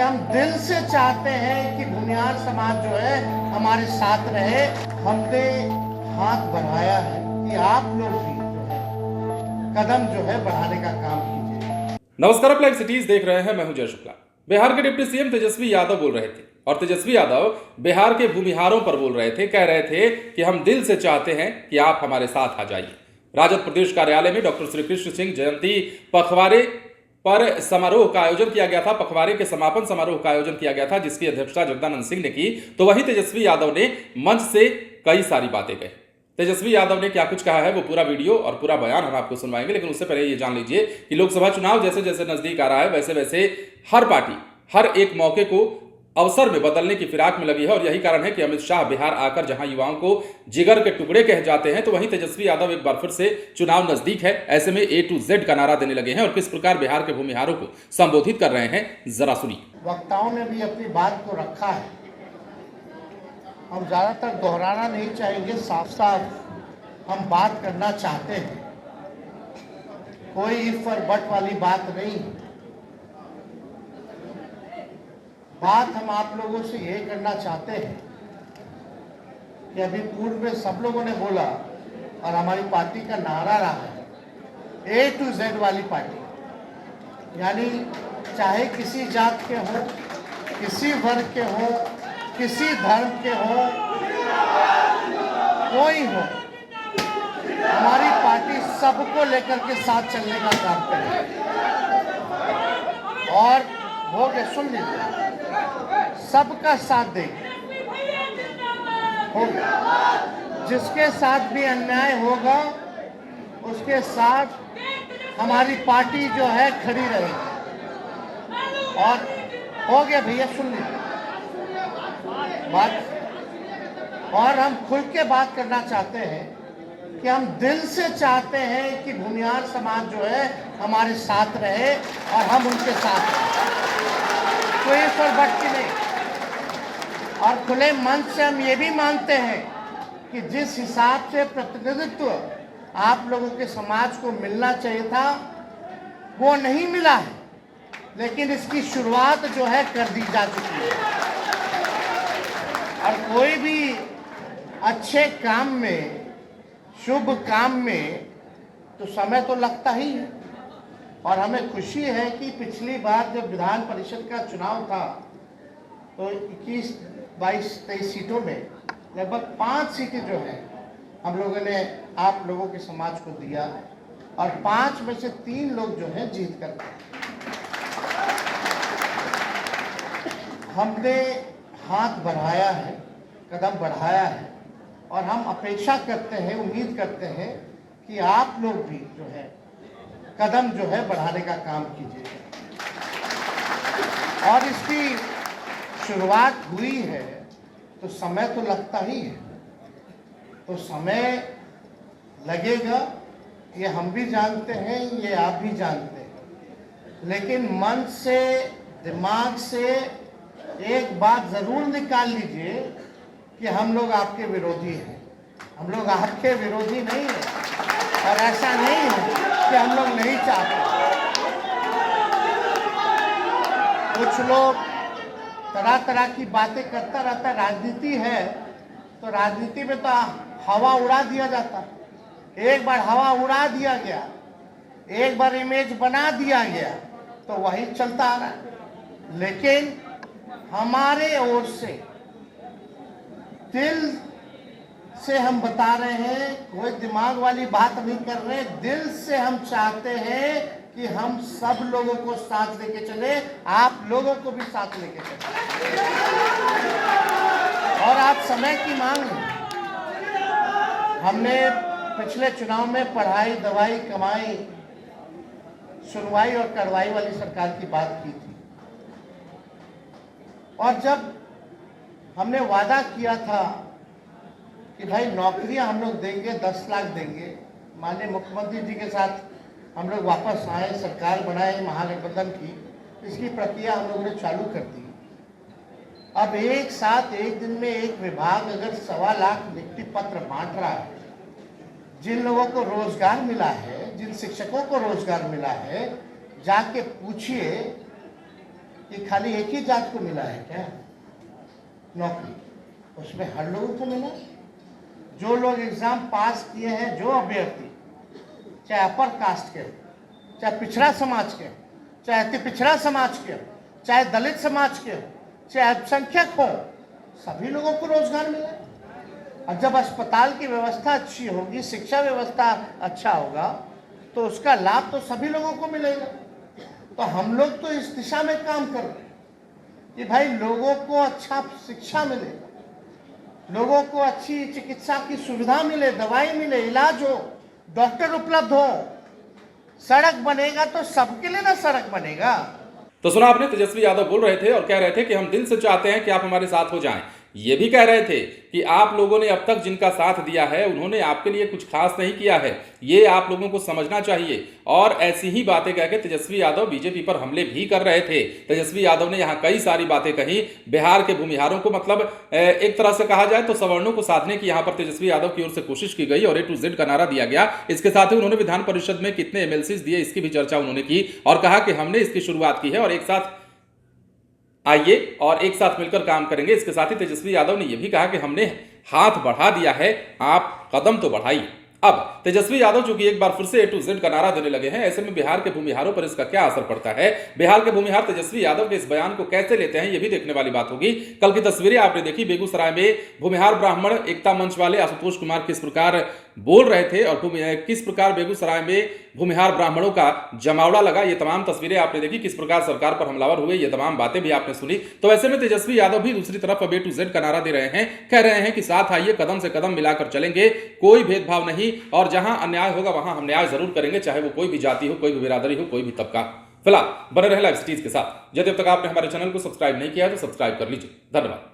कि हम दिल से चाहते हैं कि भूमिहार समाज जो है हमारे साथ रहे। हमने हाथ बढ़ाया है कि आप लोग भी जो है कदम जो है बढ़ाने का काम कीजिए। नमस्कार, आप लाइव सिटीज देख रहे हैं। मैं हूं जय शुक्ला। बिहार के डिप्टी सीएम तेजस्वी यादव बोल रहे थे और तेजस्वी यादव बिहार के भूमिहारों पर बोल रहे थे। कह रहे थे कि हम दिल से चाहते हैं कि आप हमारे साथ आ जाइए। राजद प्रदेश कार्यालय में डॉक्टर श्री कृष्ण सिंह जयंती पखवाड़े पर समारोह का आयोजन किया गया था। पखवाड़े के समापन समारोह का आयोजन किया गया था, जिसकी अध्यक्षता जगदानंद सिंह ने की। तो वहीं तेजस्वी यादव ने मंच से कई सारी बातें कही। तेजस्वी यादव ने क्या कुछ कहा है वो पूरा वीडियो और पूरा बयान हम आपको सुनवाएंगे, लेकिन उससे पहले ये जान लीजिए कि लोकसभा चुनाव जैसे जैसे नजदीक आ रहा है वैसे वैसे हर पार्टी हर एक मौके को अवसर में बदलने की फिराक में लगी है। और यही कारण है कि अमित शाह बिहार आकर जहां युवाओं को जिगर के टुकड़े कह जाते हैं, तो वहीं तेजस्वी यादव एक बार फिर से चुनाव नजदीक है ऐसे में A to Z का नारा देने लगे हैं। और किस प्रकार बिहार के भूमिहारों को संबोधित कर रहे हैं, जरा सुनिए। वक्ताओं ने भी अपनी बात को रखा है, हम ज़्यादातर दोहराना नहीं चाहेंगे। साफ साफ हम बात करना चाहते हैं, कोई इफ और बट वाली बात नहीं। बात हम आप लोगों से ये करना चाहते हैं कि अभी पूर्व में सब लोगों ने बोला और हमारी पार्टी का नारा रहा है A to Z वाली पार्टी, यानी चाहे किसी जात के हो, किसी वर्ग के हो, किसी धर्म के हो, कोई हो, हमारी पार्टी सबको लेकर के साथ चलने का काम करेगी। और हो गए, सुन लीजिए, सबका साथ देंगे। हो गया, जिसके साथ भी अन्याय होगा उसके साथ हमारी पार्टी जो है खड़ी रहेगी। और हो गया भैया, सुन लीजिए बात। और हम खुल के बात करना चाहते हैं कि हम दिल से चाहते हैं कि भूमिहार समाज जो है हमारे साथ रहे और हम उनके साथ रहें, कोई पर बट की नहीं। और खुले मन से हम ये भी मानते हैं कि जिस हिसाब से प्रतिनिधित्व आप लोगों के समाज को मिलना चाहिए था वो नहीं मिला है, लेकिन इसकी शुरुआत जो है कर दी जा चुकी है। और कोई भी अच्छे काम में, शुभ काम में तो समय तो लगता ही है। और हमें खुशी है कि पिछली बार जब विधान परिषद का चुनाव था तो 21, 22, 23 सीटों में लगभग 5 सीटें जो है हम लोगों ने आप लोगों के समाज को दिया और 5 में से 3 लोग जो हैं जीत कर हमने हाथ बढ़ाया है, कदम बढ़ाया है। और हम अपेक्षा करते हैं, उम्मीद करते हैं कि आप लोग भी जो है कदम जो है बढ़ाने का काम कीजिए। और इसकी शुरुआत हुई है तो समय तो लगता ही है, तो समय लगेगा, ये हम भी जानते हैं, ये आप भी जानते हैं। लेकिन मन से, दिमाग से एक बात ज़रूर निकाल लीजिए कि हम लोग आपके विरोधी हैं। हम लोग आपके विरोधी नहीं हैं और ऐसा नहीं है कि हम लोग नहीं चाहते। कुछ लोग तरह तरह की बातें करता रहता, राजनीति है तो राजनीति में तो हवा उड़ा दिया जाता। एक बार हवा उड़ा दिया गया, एक बार इमेज बना दिया गया तो वही चलता आ रहा है। लेकिन हमारे ओर से दिल से हम बता रहे हैं, कोई दिमाग वाली बात नहीं कर रहे, दिल से हम चाहते हैं कि हम सब लोगों को साथ लेके चले, आप लोगों को भी साथ लेके चले। और आप समय की मांग है। हमने पिछले चुनाव में पढ़ाई, दवाई, कमाई, सुनवाई और करवाई वाली सरकार की बात की थी। और जब हमने वादा किया था कि भाई नौकरियां हम लोग देंगे, 10 लाख देंगे, माननीय मुख्यमंत्री जी के साथ हम लोग वापस आए, सरकार बनाए महागठबंधन की, इसकी प्रक्रिया हम लोगों ने चालू कर दी। अब एक साथ एक दिन में एक विभाग अगर 1.25 लाख नियुक्ति पत्र बांट रहा है, जिन लोगों को रोजगार मिला है, जिन शिक्षकों को रोजगार मिला है, जाके पूछिए ये खाली एक ही जात को मिला है क्या नौकरी? उसमें हर लोगों को मिला। जो लोग एग्जाम पास किए हैं, जो अभ्यर्थी, चाहे अपर कास्ट के, चाहे पिछड़ा समाज के, चाहे अति पिछड़ा समाज के, चाहे दलित समाज के, चाहे अल्पसंख्यक हो, सभी लोगों को रोजगार मिला। और जब अस्पताल की व्यवस्था अच्छी होगी, शिक्षा व्यवस्था अच्छा होगा, तो उसका लाभ तो सभी लोगों को मिलेगा। तो हम लोग तो इस दिशा में काम कर रहे हैं कि भाई लोगों को अच्छा शिक्षा मिले, लोगों को अच्छी चिकित्सा की सुविधा मिले, दवाई मिले, इलाज हो, डॉक्टर उपलब्ध हो। सड़क बनेगा तो सबके लिए ना सड़क बनेगा। तो सुना आपने, तेजस्वी यादव बोल रहे थे और कह रहे थे कि हम दिल से चाहते हैं कि आप हमारे साथ हो जाएं। ये भी कह रहे थे कि आप लोगों ने अब तक जिनका साथ दिया है उन्होंने आपके लिए कुछ खास नहीं किया है, ये आप लोगों को समझना चाहिए। और ऐसी ही बातें कह के तेजस्वी यादव बीजेपी पर हमले भी कर रहे थे। तेजस्वी यादव ने यहाँ कई सारी बातें कही। बिहार के भूमिहारों को, मतलब एक तरह से कहा जाए तो सवर्णों को साधने की यहाँ पर तेजस्वी यादव की ओर से कोशिश की गई और A to Z का नारा दिया गया। इसके साथ ही उन्होंने विधान परिषद में कितने MLCs दिए इसकी भी चर्चा उन्होंने की और कहा कि हमने इसकी शुरुआत की है और एक साथ आइए और एक साथ मिलकर काम करेंगे। इसके साथ ही तेजस्वी यादव ने यह भी कहा कि हमने हाथ बढ़ा दिया है, आप कदम तो बढ़ाइए। अब तेजस्वी यादव जो कि एक बार फिर से A to Z का नारा देने लगे हैं, ऐसे में बिहार के भूमिहारों पर इसका क्या असर पड़ता है, बिहार के भूमिहार तेजस्वी यादव के इस बयान को कैसे लेते हैं, यह भी देखने वाली बात होगी। कल की तस्वीरें आपने देखी, बेगूसराय में भूमिहार ब्राह्मण एकता मंच वाले आशुतोष कुमार किस प्रकार बोल रहे थे और किस प्रकार बेगूसराय में भूमिहार ब्राह्मणों का जमावड़ा लगा, ये तमाम तस्वीरें आपने देखी। किस प्रकार सरकार पर हमलावर हुए, ये तमाम बातें भी आपने सुनी। तो ऐसे में तेजस्वी यादव भी दूसरी तरफ अब A to Z का नारा दे रहे हैं, कह रहे हैं कि साथ आइए, कदम से कदम मिलाकर चलेंगे, कोई भेदभाव नहीं, और जहां अन्याय होगा वहां हम न्याय जरूर करेंगे, चाहे वो कोई भी जाति हो, कोई भी बिरादरी हो, कोई भी तबका। फिलहाल बने रहे लाइव स्टीज के साथ। यदि अब तक आपने हमारे चैनल को सब्सक्राइब नहीं किया तो सब्सक्राइब कर लीजिए। धन्यवाद।